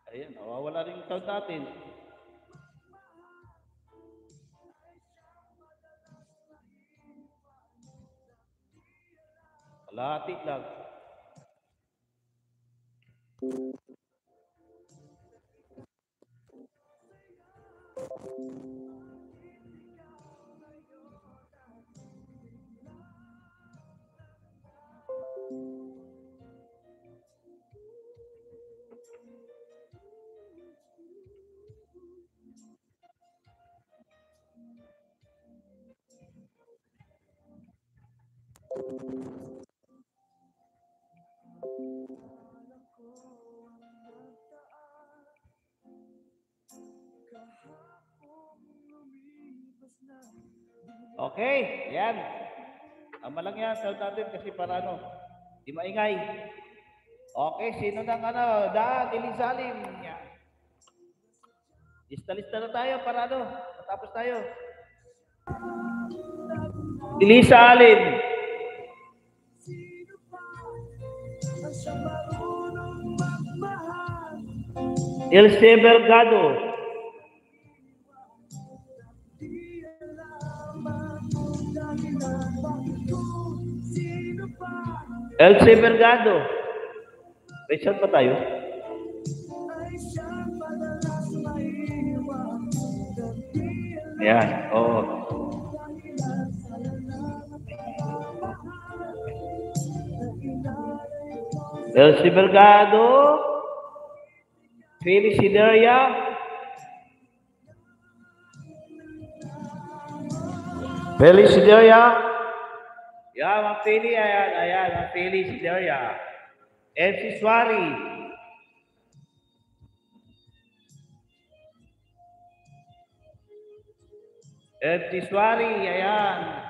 Ayan, nawawala rin yung sound natin. Kalahati lang. Okay, yan. Tama lang yan, sound natin kasi para ano, di maingay. Okay, sino nang ano, Dan, Ilisalim. Yan. Lista-lista na tayo para ano, matapos tayo. Ilisalim. Ilse Vergado. Elsie Vergado. Rachel pa tayo? Ayan, oo. Elsie Vergado. Phyllis Sideria. Phyllis Sideria. Yan, Mang Philly, ayan, Mang Philly Sideria. MC Suari. MC Suari, ayan.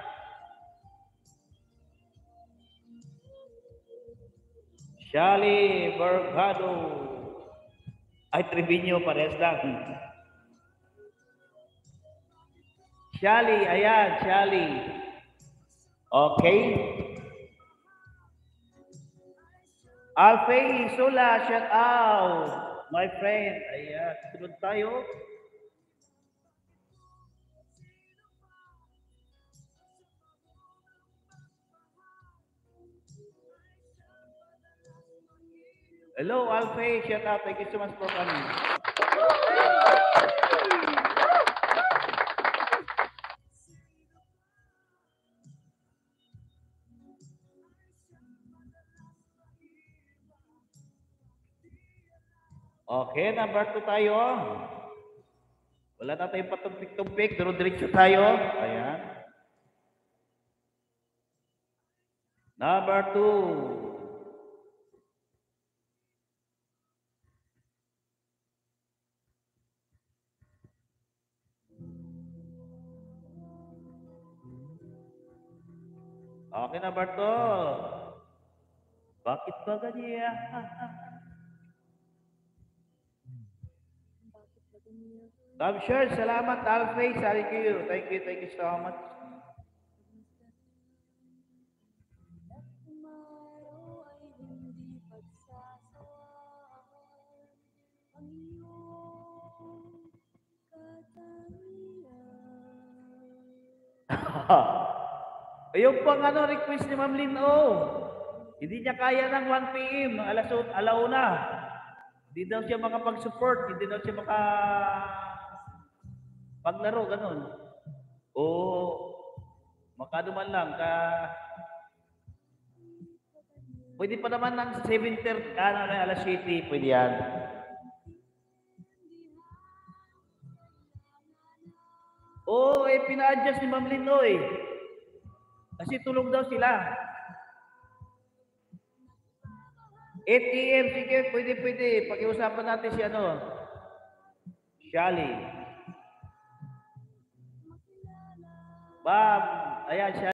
Shali Vergado. Ay, Trevino, pares lang. Shali, ayan, Shali. Okay. Alfie Sula, shout out. My friend, ayan, sunod tayo. Hello, Alfie, shout out. Thank you so much for coming. Okay, number 2 tayo. Wala na tayong patumpik-tumpik. Duro-diretso tayo. Ayan. Number 2. Okay, number 2. Bakit ba ganyan? Sure, salamat, Alfie. Thank you. Thank you so much. Yung pang ano, request ni Ma'am Lynn, hindi niya kaya ng 1 p.m. alauna. Hindi daw siya makapag-support, hindi daw siya paglaro, ganun. O, makaduman lang pwede pa naman ng 7:30, alas 7, pwede yan. Pina-adjust ni Ma'am Lynn, Kasi tulog daw sila. 8 a.m. Sige, pwede. Pag-iusapan natin si Shali. Ayan, Shali.